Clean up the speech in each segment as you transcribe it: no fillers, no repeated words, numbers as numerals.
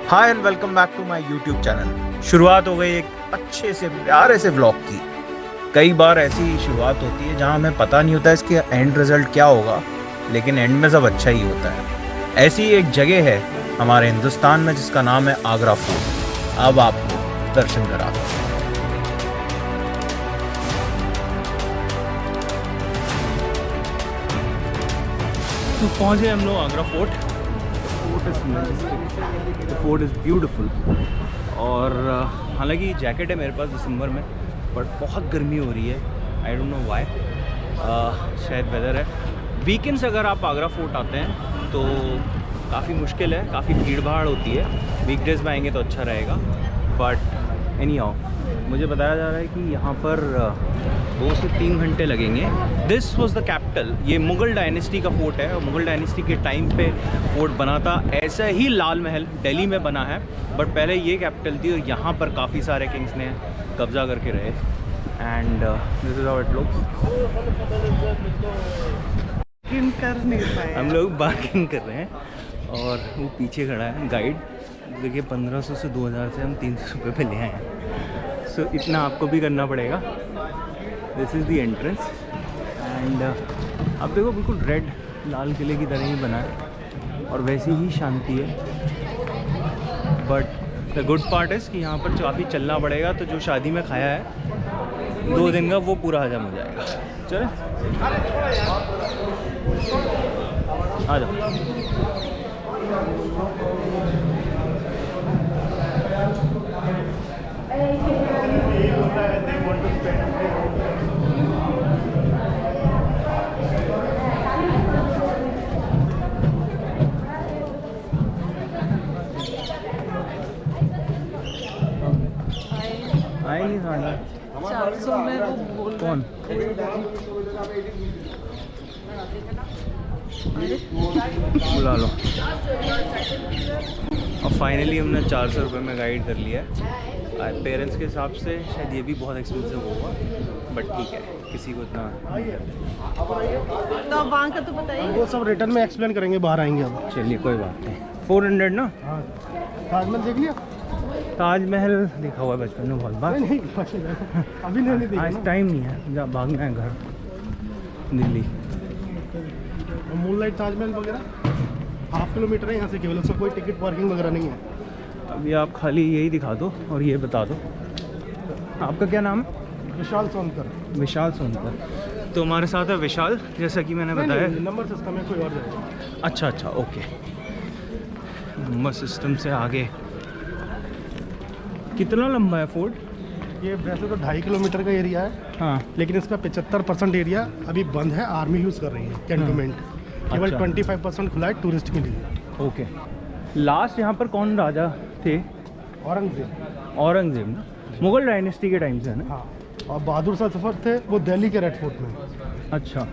Hi and welcome back to my YouTube channel. शुरुआत हो गई एक अच्छे से प्यारे से व्लॉग की। कई बार ऐसी शुरुआत होती है जहां हमें पता नहीं होता इसके एंड रिजल्ट क्या होगा, लेकिन एंड में सब अच्छा ही होता है। ऐसी एक जगह है हमारे हिंदुस्तान में जिसका नाम है आगरा फोर्ट। अब आपको दर्शन कराता हूं। तो पहुंचे हम लोग Agra fort. Fort is beautiful. और हालांकि जैकेट है मेरे पास दिसंबर में, बट बहुत गर्मी हो रही है। I don't know why. शायद वेदर है। वीकेंड्स अगर आप आगरा फोर्ट आते हैं तो काफ़ी मुश्किल है, काफ़ी भीड़ भाड़ होती है। वीकडेज में आएंगे तो अच्छा रहेगा। बट एनी हाउ मुझे बताया जा रहा है कि यहाँ पर 2 से 3 घंटे लगेंगे। This was the capital. ये मुग़ल डायनेस्टी का फोर्ट है और मुग़ल डायनेस्टी के टाइम पे फोर्ट बना था। ऐसा ही लाल महल दिल्ली में बना है, बट पहले ये कैपिटल थी और यहाँ पर काफ़ी सारे किंग्स ने कब्ज़ा करके रहे। And this is how it looks. हम लोग बार्गेन कर रहे हैं और वो पीछे खड़ा है गाइड। देखिए 1500 से 2000 से हम 300 रुपये पे ले आए हैं। सो इतना आपको भी करना पड़ेगा। This is the entrance. And आप देखो बिल्कुल रेड लाल किले की तरह ही बना है और वैसी ही शांति है। But the good part is कि यहाँ पर काफ़ी चलना पड़ेगा, तो जो शादी में खाया है 2 दिन का वो पूरा हजम हो जाएगा। चले आ जाओ। आए नहीं खाना 400 में वो बोल कौन बुला लो। और फाइनली हमने 400 रुपये में गाइड कर लिया है। पेरेंट्स के हिसाब से शायद ये भी बहुत एक्सपेंसिव होगा, बट ठीक है, किसी को इतना। तो अब वहाँ का तो बताइए। वो सब रिटर्न में एक्सप्लेन करेंगे, बाहर आएंगे अब। चलिए कोई बात नहीं। 400 ना। हाँ, ताजमहल देख लिया? ताजमहल देखा हुआ है बचपन में बहुत बार। नहीं अभी नहीं देखा आज ना। टाइम नहीं है, जब भागना है घर दिल्ली। मूनलाइट ताजमहल वगैरह 1/2 किलोमीटर है यहाँ से केवल, उसमें कोई टिकट पार्किंग वगैरह नहीं है। अभी आप खाली यही दिखा दो और ये बता दो आपका क्या नाम है। विशाल सोनकर। विशाल सोनकर। तो हमारे साथ है विशाल, जैसा कि मैंने बताया। नंबर सिस्टम है, कोई और जाएगा। अच्छा अच्छा ओके। नंबर सिस्टम से आगे। कितना लंबा है फोर्ट? ये वैसे तो 2.5 किलोमीटर का एरिया है, हाँ लेकिन इसका 75% एरिया अभी बंद है, आर्मी यूज़ कर रही है कैंटोनमेंट। केवल अच्छा। 25% खुला है टूरिस्ट के लिए। ओके। लास्ट यहाँ पर कौन राजा थे? औरंगजेब। औरंगजेब ना, मुगल डायनेस्टी के टाइम से है ना। हाँ, और बहादुर शाह जफर थे, वो दिल्ली के रेड फोर्ट में। अच्छा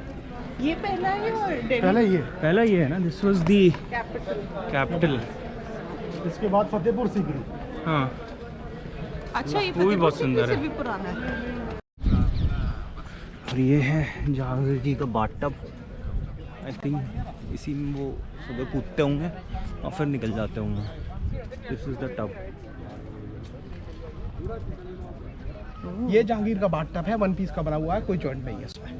ये पहला है और दिल्ली पहले ये, पहला ये है ना। This was the capital. Capital. इसके बाद फतेहपुर सीकरी। हाँ अच्छा, ये वो भी बहुत फतेहपुर सुंदर सीकरी है। से भी पुराना है। और ये है जहांगीर जी का बाथटब। आई थिंक इसी में वो सुबह कूदते होंगे और फिर निकल जाते होंगे। This is the tub. ये जहांगीर का बाथटब है, 1 पीस का बना हुआ है, कोई जॉइंट नहीं है इसमें।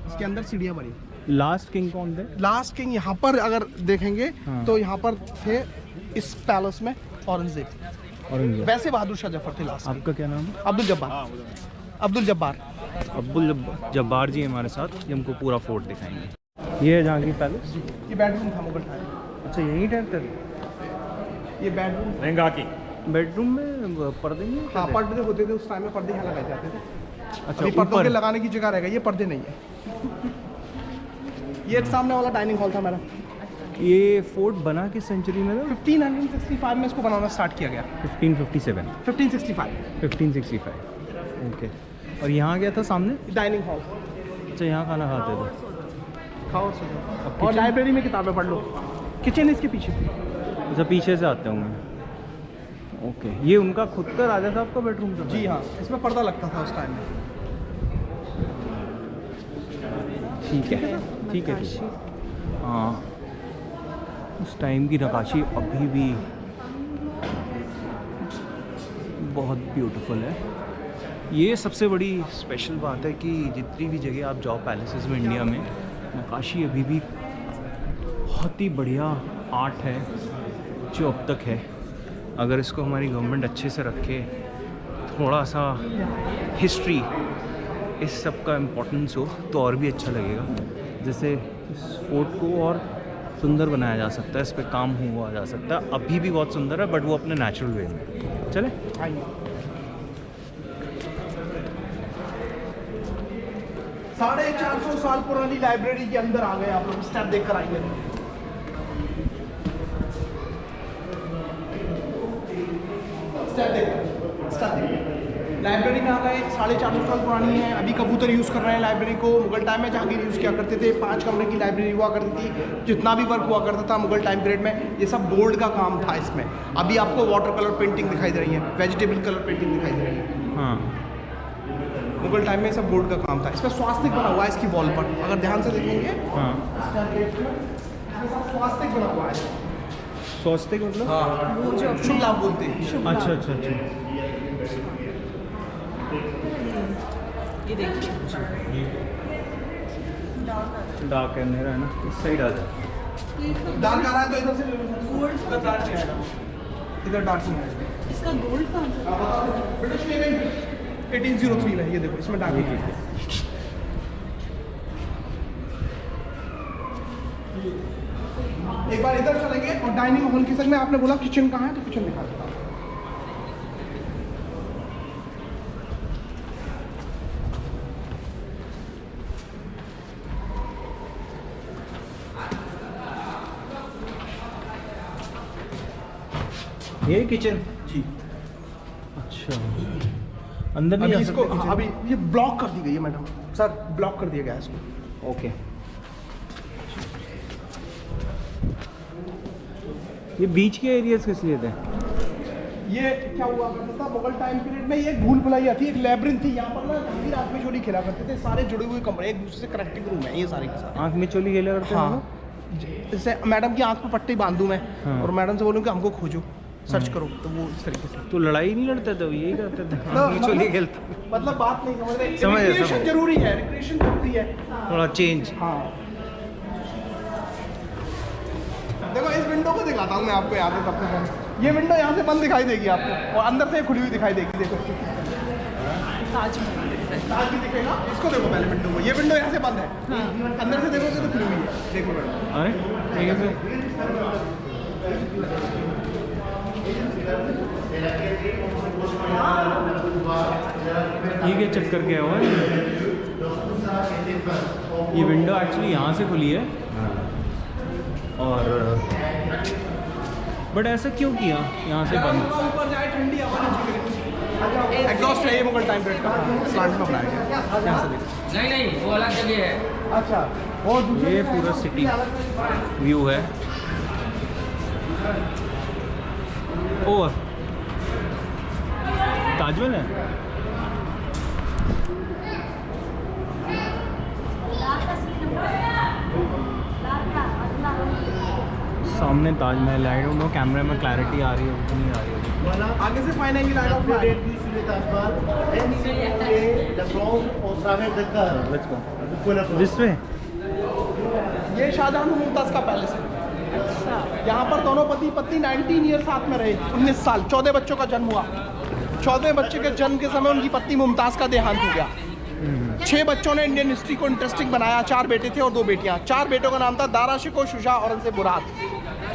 इसके अंदर सीढ़ियाँ बनी। लास्ट किंग कौन थे? लास्ट किंग यहाँ पर अगर देखेंगे हाँ। तो यहाँ पर थे इस पैलेस में औरंगजेब। औरंगजेब। वैसे बहादुर शाह जफर थे लास्ट। आपका क्या नाम है? अब्दुल जब्बार। अब्दुल जब्बार। अब्दुल जब्बार जी हमारे साथ, ये हमको पूरा फोर्ट दिखाएंगे। ये है जहांगीर पैलेस। ये बेडरूम था मुगल टाइम। अच्छा यहीं ठहरते थे? ये बेडरूम। बेडरूम में पर्दे नहीं हाँ, होते थे? पर्दे होते थे उस टाइम में, पर्दे यहाँ लगाए जाते थे। अच्छा अभी पर्दों ऊपर। के लगाने की जगह रहेगा, ये पर्दे नहीं है। ये सामने वाला डाइनिंग हॉल था मेरा। ये फोर्ट बना किस सेंचुरी में था? 1565 में इसको बनाना स्टार्ट किया गया। 1557। 1565। 1565 ओके। और यहाँ क्या था सामने? Dining hall. अच्छा यहाँ खाना खाते थे। खाओ सो। और लाइब्रेरी में किताबें पढ़ लो। किचन इसके पीछे। अच्छा पीछे से आते होंगे। ओके। ये उनका खुद का राजा साहब का बेडरूम था? जी हाँ, इसमें पर्दा लगता था उस टाइम में। ठीक है ठीक है ठीक है। हाँ उस टाइम की नक्काशी अभी भी बहुत ब्यूटीफुल है। ये सबसे बड़ी स्पेशल बात है कि जितनी भी जगह आप जाओ पैलेसेस में इंडिया में, नक्काशी अभी भी बहुत ही बढ़िया आर्ट है जो अब तक है। अगर इसको हमारी गवर्नमेंट अच्छे से रखे, थोड़ा सा हिस्ट्री इस सब का इम्पोर्टेंस हो तो और भी अच्छा लगेगा। जैसे इस फोर्ट को और सुंदर बनाया जा सकता है, इस पे काम हुआ जा सकता है। अभी भी बहुत सुंदर है बट वो अपने नेचुरल वे में। चले आइए। 450 साल पुरानी लाइब्रेरी के अंदर आ गए आप लोग, स्टेप देख कर आइए। लाइब्रेरी में आ गए, 450 साल पुरानी है। अभी कबूतर यूज़ कर रहे हैं लाइब्रेरी को। मुगल टाइम में जहांगीर यूज़ किया करते थे। 5 कमरे की लाइब्रेरी हुआ करती थी। जितना भी वर्क हुआ करता था मुगल टाइम पीरियड में, ये सब गोल्ड का काम था इसमें। अभी आपको वाटर कलर पेंटिंग दिखाई दे रही है, वेजिटेबल कलर पेंटिंग दिखाई दे रही है। हाँ, मुगल टाइम में सब गोल्ड का काम था। इसमें स्वास्तिक बना हुआ है इसकी वॉल पर, अगर ध्यान से देखेंगे। हाँ। स्वास्तिक बना हुआ है। सोचते का मतलब? हाँ, वो जो शुभ लाभ बोलते हैं। शुभ अच्छा लाभ। अच्छा अच्छा। ये देखिए डार्क है, अंधेरा है ना, इस साइड आ जाए। डार्क आ रहा है तो इधर से ले लो। गोल्ड इधर डार्क नहीं आएगा, इधर डार्क नहीं आएगा। इसका गोल्ड कहाँ से? ब्रिटिश पेमेंट 1803 में, ये देखो इसमें डार्क नहीं है। एक बार इधर चलेंगे और डाइनिंग हॉल की साइड में आपने बोला किचन कहाँ है, तो किचन दिखा देता हूँ। ये किचन? जी। अच्छा, अंदर नहीं अभी जा इसको सकते? अभी ये ब्लॉक कर दी गई है मैडम सर, ब्लॉक कर दिया गया है इसको। ओके। ये बीच के एरियाज किस लिए थे? ये क्या हुआ करता था मुगल टाइम पीरियड में, ये भूल भुलैया थी, एक लैब्रिन्थ थी। यहाँ पर ना जहांगीर आंख में चोली खेला करते थे। सारे जुड़े हुए कमरे, एक दूसरे से कनेक्टिंग रूम है ये सारे के सारे। आँख में चोली खेला करते हाँ, हैं? जैसे मैडम की आंख पर पट्टी बांधूँ मैं, हाँ। और मैडम से बोलूँ कि हमको खोजो, सर्च करो, तो वो इस तरीके से। तो लड़ाई नहीं लड़ते थे, यही करते थे, तो आँख में चोली खेलते? मतलब बात नहीं समझ रहे। समझ गया, रिक्रिएशन समझ। जरूरी है, रिक्रिएशन जरूरी है। थोड़ा चेंज। हाँ, देखो इस विंडो को दिखाता हूँ मैं आपको यहाँ से सबसे पहले। ये विंडो यहाँ से बंद दिखाई देगी आपको, और अंदर से खुली हुई दिखाई देगी। देखो ताजमहल। ताज भी दिखेगा। इसको देखो पहले विंडो को, ये विंडो यहाँ से बंद है। हाँ। अंदर से देखोगे तो खुली हुई है। देखो मैडम, अरे ठीक है फिर। ये क्या चक्कर क्या हुआ है? ये विंडो एक्चुअली यहाँ से खुली है, और बट ऐसा क्यों किया यहाँ से बंद? ऊपर जाए ठंडी हवा नीचे। एग्जॉस्ट है ये मुगल टाइम पीरियड का, प्लांट में बनाया गया। यहाँ से देखो। नहीं वो अलग जगह है। अच्छा, और ये पूरा सिटी व्यू है। ओ ताजमहल है। सामने ताजमहल। आई डोंट नो कैमरे में क्लैरिटी आ रही है उतनी आ रही है। आगे से फाइनेंशियल आइट of light. Let's go this way. ये शाहजहां मुमताज़ का पैलेस है। यहाँ पर दोनों पति पत्नी 19 ईयर साथ में रहे, 19 साल। 14 बच्चों का जन्म हुआ। 14वें बच्चे के जन्म के समय उनकी पत्नी मुमताज़ का देहांत हो गया। 6 बच्चों ने इंडियन हिस्ट्री को इंटरेस्टिंग बनाया। 4 बेटे थे और 2 बेटियाँ। 4 बेटों का नाम था दारा शिकोह, शुजा, औरंगजेब, मुराद।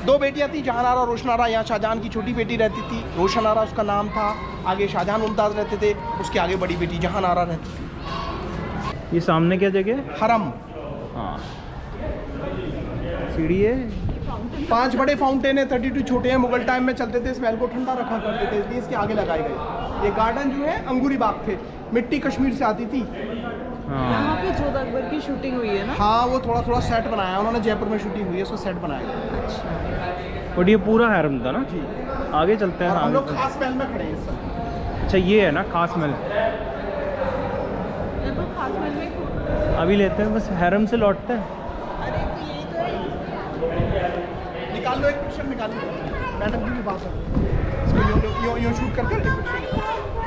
2 बेटियाँ थी, जहानारा और रोशनारा। यहाँ शाहजहां की छोटी बेटी रहती थी, रोशनारा उसका नाम था। आगे शाहजहां मुमताज़ रहते थे, उसके आगे बड़ी बेटी जहानारा रहती थी। ये सामने क्या जगह है? हरम। हाँ, सीढ़ी है। 5 बड़े फाउंटेन है, 32 छोटे हैं। मुगल टाइम में चलते थे, इस महल को ठंडा रखा करते थे, इसलिए इसके आगे लगाए गए। ये गार्डन जो है अंगूरी बाग थे, मिट्टी कश्मीर से आती थी। हाँ, यहाँ पे जोधा अकबर की शूटिंग हुई है ना? हाँ, वो थोड़ा थोड़ा सेट बनाया है उन्होंने, जयपुर में शूटिंग हुई है, उसको सेट बनाया गया। अच्छा। बट ये पूरा हैरम था ना? जी। आगे चलते हैं। और हम आगे लोग चलते हैं। खास महल में खड़े हैं इस समय। अच्छा, ये है ना खास महल? ये तो खास महल में। अभी लेते हैं, बस हैरम से लौटते हैं। अरे तो यही तो है। निकाल लो एक पिक्चर, निकाल लो। मैडम की भी बात है, इसको यूँ शूट करके एक पिक्चर।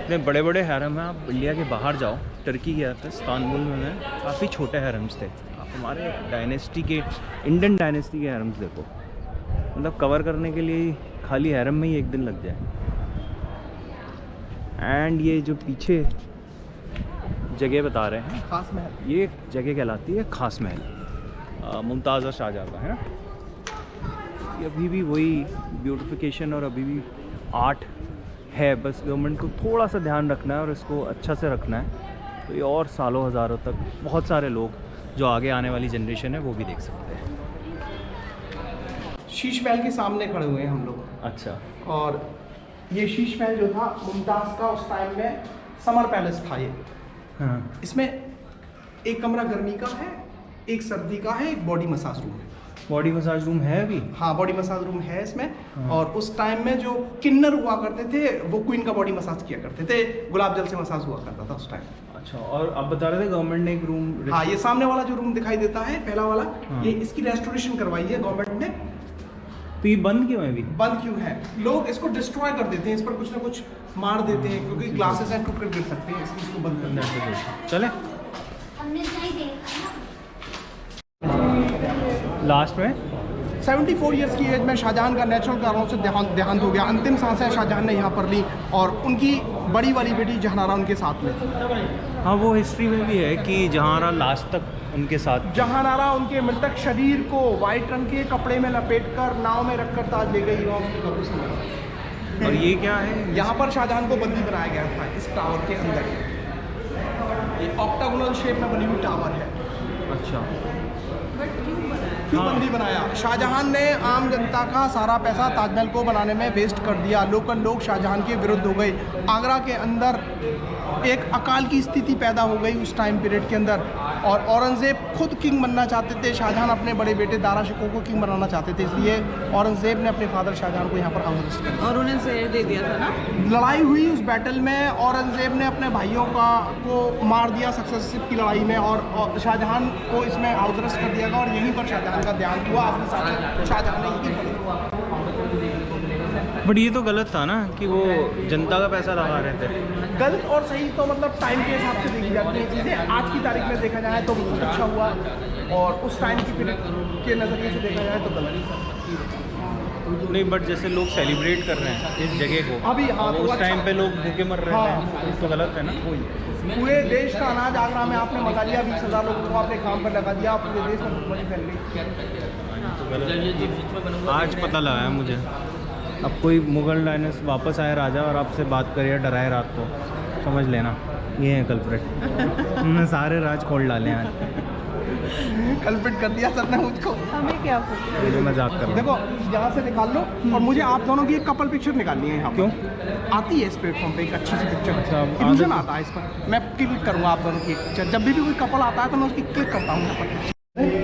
इतने बड़े बड़े हरम हैं, आप इंडिया के बाहर जाओ, टर्की गया था, इस्तांबुल में काफ़ी छोटे हरम्स थे। आप हमारे डायनेस्टी के, इंडियन डायनेस्टी के हरम्स देखो, मतलब कवर करने के लिए खाली हरम में ही एक दिन लग जाए। एंड ये जो पीछे जगह बता रहे हैं, खास महल, ये जगह कहलाती है खास महल, मुमताज़ और शाहजहाँ का, है ना। ये अभी भी वही ब्यूटिफिकेशन और अभी भी आर्ट है, बस गवर्नमेंट को थोड़ा सा ध्यान रखना है और इसको अच्छा से रखना है, तो ये और सालों हज़ारों तक बहुत सारे लोग जो आगे आने वाली जनरेशन है वो भी देख सकते हैं। शीश महल के सामने खड़े हुए हैं हम लोग। अच्छा। और ये शीश महल जो था मुमताज़ का, उस टाइम में समर पैलेस था ये। हाँ। इसमें एक कमरा गर्मी का है, एक सर्दी का है, एक बॉडी मसाज रूम है। बॉडी मसाज रूम है अभी? हाँ, बॉडी मसाज रूम है इसमें। हाँ। और उस टाइम में जो किन्नर हुआ करते थे वो क्वीन का बॉडी मसाज किया करते थे, गुलाब जल से मसाज हुआ करता था उस टाइम। अच्छा, और आप बता रहे थे गवर्नमेंट ने एक रूम? हाँ, ये सामने वाला जो रूम दिखाई देता है पहला वाला, हाँ। ये इसकी रेस्टोरेशन करवाई है गवर्नमेंट ने। तो ये बंद क्यों है अभी? बंद क्यों है? लोग इसको डिस्ट्रॉय कर देते हैं, इस पर कुछ ना कुछ मार देते हैं, क्योंकि ग्लासेस हैं टूट कर गिर सकते हैं, इसलिए इसको बंद करना है। चले लास्ट में 74 ईयर्स की एज में शाहजहां का नेचुरल कारणों से देहांत हो गया। अंतिम सांसें शाहजहां ने यहाँ पर ली और उनकी बड़ी वाली बेटी जहानारा उनके साथ में। हाँ, वो हिस्ट्री में भी है कि जहानारा लास्ट तक उनके साथ। जहानारा उनके मृतक शरीर को वाइट रंग के कपड़े में लपेटकर नाव में रखकर ताज ले गई और उसकी कब्र से मिला। और ये क्या है? यहाँ पर शाहजहां को बंदी बनाया गया था इस टावर के अंदर। ये ऑक्टागोनल शेप में बनी हुई टावर है। अच्छा, क्यों हाँ। बंदी बनाया? शाहजहां ने आम जनता का सारा पैसा ताजमहल को बनाने में वेस्ट कर दिया। लोकल लोग शाहजहां के विरुद्ध हो गए। आगरा के अंदर एक अकाल की स्थिति पैदा हो गई उस टाइम पीरियड के अंदर, और औरंगज़ेब खुद किंग बनना चाहते थे। शाहजहां अपने बड़े बेटे दारा शिकोह को किंग बनाना चाहते थे, इसलिए औरंगज़ेब ने अपने फादर शाहजहां को यहाँ पर हाउस अरेस्ट कर दिया और उन्हें शेर दे दिया था ना। लड़ाई हुई उस बैटल में, औरंगज़ेब ने अपने भाइयों को मार दिया सक्सेसिव की लड़ाई में, और शाहजहां को इसमें हाउस अरेस्ट कर दिया गया और यहीं पर शाहजहां का देहांत हुआ। अपने साथ शाहजहां ने यही पड़ी। बट ये तो गलत था ना कि वो जनता का पैसा लगा रहे थे। गलत और सही तो मतलब टाइम के हिसाब से देखी जाती हैं चीज़ें। आज की तारीख में देखा जाए तो बहुत अच्छा हुआ, और उस टाइम की पीरियड के नज़रिए से देखा जाए तो गलत नहीं, बट जैसे लोग सेलिब्रेट कर रहे हैं इस जगह को अभी, हाँ, वो तो उस अच्छा। टाइम पे लोग भूखे मर रहे हाँ। थे, तो गलत है ना। पूरे देश का अनाज आगरा में आपने मंगा लिया, 20,000 लोगों को आपने काम पर लगा दिया, पूरे देश में भुखमरी फैल गई। आज पता लगा है मुझे। अब कोई मुगल डायनेस्ट वापस आए राजा और आपसे बात करे, डराए रात को, समझ लेना ये है कल्प्रिट। उन्होंने सारे राज खोल डाले हैं आज। कल्प्रिट कर दिया सर ने मुझको। हमें क्या पता। जो मजाक कर रहा हूँ। देखो यहाँ से निकाल लो, और मुझे आप दोनों की एक कपल पिक्चर निकालनी है यहाँ पर। क्यों? आती है इस प्लेटफॉर्म पे एक अच्छी सी पिक्चर, अच्छा, इल्यूजन आता है इस पर। मैं क्लिक करूँगा आप दोनों की एक पिक्चर। जब भी कोई कपल आता है तो मैं उसकी क्लिक करता हूँ यहाँ पर।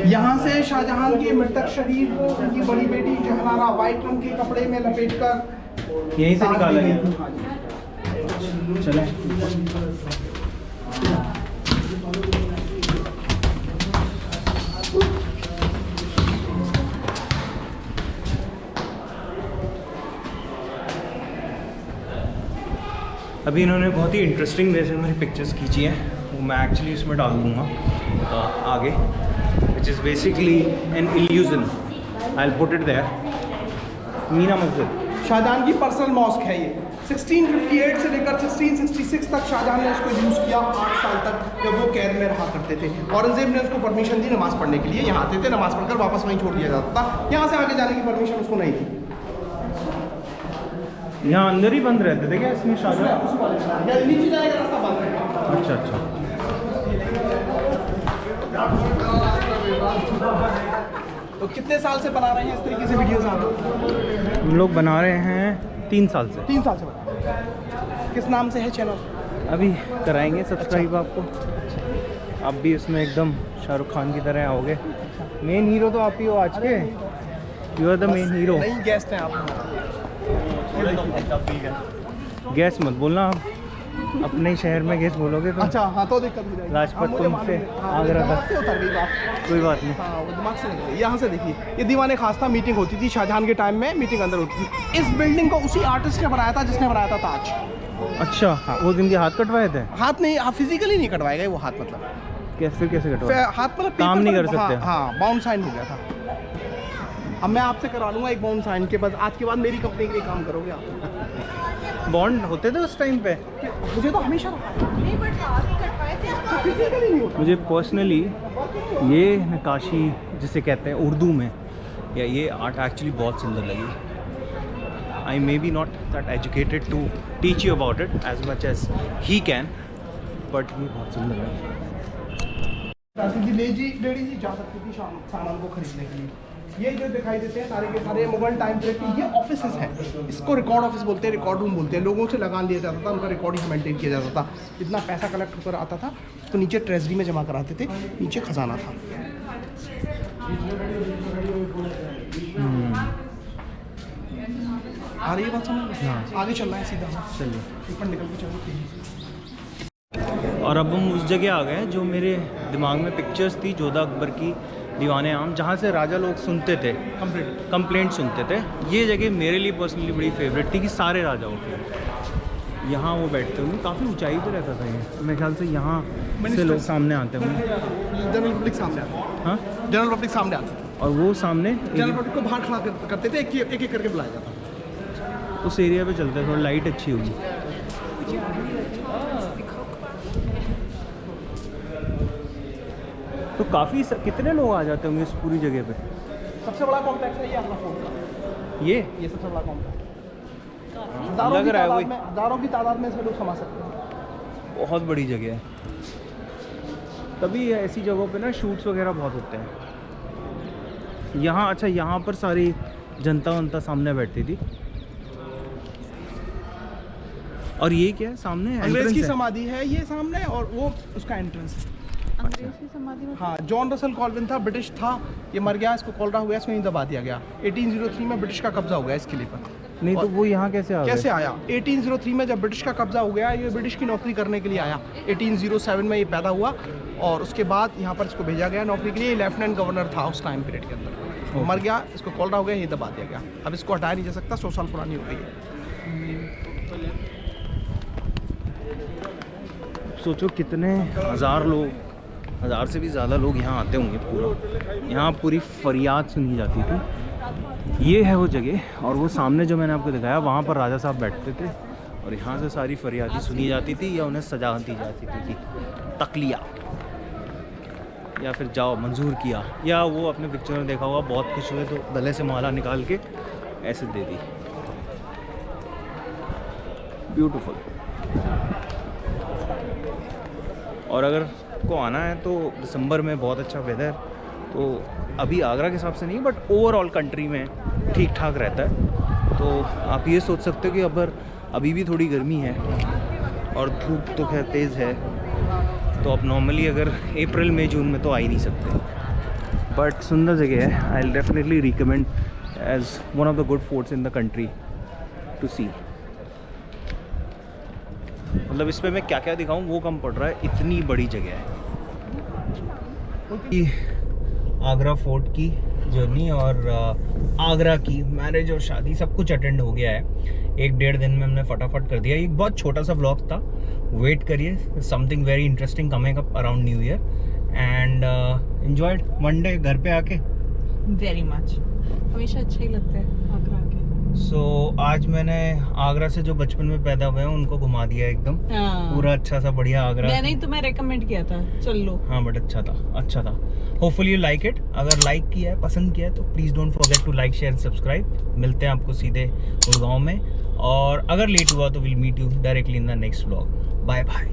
यहाँ से शाहजहां के मृतक शरीर को उनकी बड़ी बेटी जहानारा वाइट रंग के कपड़े में लपेटकर यहीं से निकाला गया। हाँ जी। चले अभी इन्होंने बहुत ही इंटरेस्टिंग वे से मेरी पिक्चर्स खींची हैं, वो मैं एक्चुअली इसमें डाल दूँगा आगे, which is basically an illusion. I will put it there. Meena Masjid Shahjahan की पर्सनल मॉस्क है ये। 1658 से लेकर 1666 तक शाहजहां ने उसको यूज़ किया, 8 साल तक जब वो कैद में रहा करते थे। औरंगजेब ने उसको परमिशन दी नमाज़ पढ़ने के लिए, यहाँ आते थे, नमाज़ पढ़कर वापस वहीं छोड़ दिया जाता था। यहाँ से आगे जाने की परमिशन उसको नहीं थी। यहाँ अंदर ही बंद रहते थे क्या इसमें शाहजहां? नीचे जाएगा रास्ता बंद है। अच्छा अच्छा। तो कितने साल से बना रहे हैं इस तरीके से वीडियोस आप? हम लोग बना रहे हैं 3 साल से। 3 साल से बना रहे हैं। किस नाम से है चैनल? अभी कराएंगे सब्सक्राइब आपको। आप भी उसमें एकदम शाहरुख खान की तरह आओगे। मेन हीरो तो आप ही हो आज के। You are the main hero. नई गेस्ट हैं आप। गैस मत बोलना, आप अपने ही शहर में गैस बोलोगे तो। अच्छा हाँ, तो दिक्कत हो जाएगी। लाजपत मुझे तुम मालूम से है। हाँ, आगरा दिमाग तक। से उतर गई बात। कोई बात नहीं। हाँ, वो दिमाग से निकल गई। यहाँ से देखिए, ये दीवाने खास था, मीटिंग होती थी शाहजहां के टाइम में, मीटिंग अंदर होती थी। इस बिल्डिंग को उसी आर्टिस्ट ने बनाया था जिसने बनाया था ताज। अच्छा हाँ। वो जिनके हाथ कटवाए थे हाथ नहीं, आप फिजिकली नहीं कटवाए गए वो हाथ, मतलब कैसे कटवाए? हाथ मतलब काम पेपर नहीं पर- कर सकते। हाँ बाउंड साइन हो गया था। अब मैं आपसे करा लूँगा एक बाउंड साइन के बाद, आज के बाद मेरी कंपनी के लिए काम करोगे आप। बॉन्ड होते थे उस टाइम पे? मुझे तो हमेशा रहा है। नहीं बट हाथ कटवाए थे आपको? फिजिकली नहीं होता। मुझे पर्सनली ये नक्काशी जिसे कहते हैं उर्दू में, या ये आर्ट एक्चुअली बहुत सुंदर लगी। I may be not that educated to teach you about it as much as he can, but ये बहुत सुंदर लगी। लेडी जी जा सकती थी सामान को खरीदने के लिए। ये जो दिखाई देते हैं सारे के सारे मुगल टाइम पीरियड के, ये ऑफिसेज हैं। इसको रिकॉर्ड ऑफिस बोलते हैं, रिकॉर्ड रूम बोलते हैं। लोगों से लगान लिया जाता था, उनका रिकॉर्डिंग मेंटेन किया जाता था। जितना पैसा कलेक्ट होकर आता था तो नीचे ट्रेजरी में जमा कराते थे, नीचे खजाना था। आ रही है बात समझ में? हाँ। आगे चलना है सीधा, चलिए। ऊपर निकल के चलो तेजी से। और अब हम उस जगह आ गए हैं जो मेरे दिमाग में पिक्चर्स थी, जोधा अकबर की दीवाने आम, जहाँ से राजा लोग सुनते थे, कंप्लेंट सुनते थे। ये जगह मेरे लिए पर्सनली बड़ी फेवरेट थी कि सारे राजाओं की यहाँ वो बैठते होंगे। काफ़ी ऊंचाई पे रहता था ये, मेरे ख्याल से यहाँ से लोग सामने आते होंगे। जनरल पब्लिक सामने आती, हाँ, जनरल पब्लिक सामने आती थी। और वो सामने जनरल पब्लिक को बाहर खड़ा करते थे, एक एक करके बुलाया जाता था। उस एरिया पे चलते हैं, थोड़ा लाइट अच्छी होगी। तो काफ़ी कितने लोग आ जाते होंगे इस पूरी जगह पे? सबसे बड़ा कॉम्प्लेक्स है ये अपना फोर्ट का। ये सबसे बड़ा कॉम्प्लेक्स लग रहा है वही। हज़ारों की तादाद में इसमें लोग समा सकते हैं। बहुत बड़ी जगह है, तभी ऐसी जगहों पे ना शूट्स वगैरह बहुत होते हैं। यहाँ अच्छा, यहाँ पर सारी जनता वनता सामने बैठती थी। और ये क्या है सामने? अंग्रेज entrance की है। समाधि है ये सामने, और वो उसका एंट्रेंस है। अंग्रेज की समाधि में? हाँ, जॉन रसल कॉल्विन था, ब्रिटिश था, ये मर गया, इसको कॉलरा हुआ, इसको नहीं दबा दिया गया। 1803 में ब्रिटिश का कब्जा हो गया इस किले पर। नहीं तो वो यहाँ कैसे आ कैसे गए? आया? 1803 में जब ब्रिटिश का कब्जा हो गया, ये ब्रिटिश की नौकरी करने के लिए आया। 1807 में ये पैदा हुआ और उसके बाद यहाँ पर इसको भेजा गया नौकरी के लिए। लेफ्टिनेंट गवर्नर था उस टाइम पीरियड के अंदर। वो मर गया, इसको कॉलरा हो गया, ये दबा दिया गया। अब इसको हटाया नहीं जा सकता, 100 साल पुरानी हो गई है। सोचो कितने हज़ार लोग, हज़ार से भी ज़्यादा लोग यहाँ आते होंगे। पूरा यहाँ पूरी फरियाद सुनी जाती थी। ये है वो जगह, और वो सामने जो मैंने आपको दिखाया वहाँ पर राजा साहब बैठते थे और यहाँ से सारी फरियादी सुनी जाती थी या उन्हें सजा दी जाती थी। तकलिया, या फिर जाओ मंजूर किया, या वो अपने पिक्चर में देखा होगा बहुत खुश हुए तो गले से माला निकाल के ऐसे दे दी। ब्यूटीफुल। और अगर को आना है तो दिसंबर में बहुत अच्छा वेदर, तो अभी आगरा के हिसाब से नहीं बट ओवरऑल कंट्री में ठीक ठाक रहता है। तो आप ये सोच सकते हो कि अभी भी थोड़ी गर्मी है और धूप तो खैर तेज़ है, तो आप नॉर्मली अगर अप्रैल मई जून में तो आ ही नहीं सकते। बट सुंदर जगह है, I will definitely recommend as one of the good forts in the country to see. मतलब इस पे मैं क्या क्या दिखाऊं वो कम पड़ रहा है, इतनी बड़ी जगह है। आगरा फोर्ट की जर्नी और आगरा की मैरिज और शादी सब कुछ अटेंड हो गया है। 1-1.5 दिन में हमने फटाफट कर दिया। एक बहुत छोटा सा व्लॉग था, वेट करिए, something very interesting coming up around new year and enjoyed one day घर पे आके। वेरी मच, हमेशा अच्छा ही लगता है आगरा आके। सो आज मैंने आगरा से जो बचपन में पैदा हुए हैं उनको घुमा दिया एकदम पूरा अच्छा सा बढ़िया आगरा। मैंने ही तुम्हें रेकमेंड किया था, चल लो। हाँ बट अच्छा था। Hopefully you like it. अगर लाइक किया है, पसंद किया है तो please don't forget to like share subscribe. मिलते हैं आपको सीधे गुड़गांव में, और अगर लेट हुआ तो will meet you directly in the next vlog. Bye bye.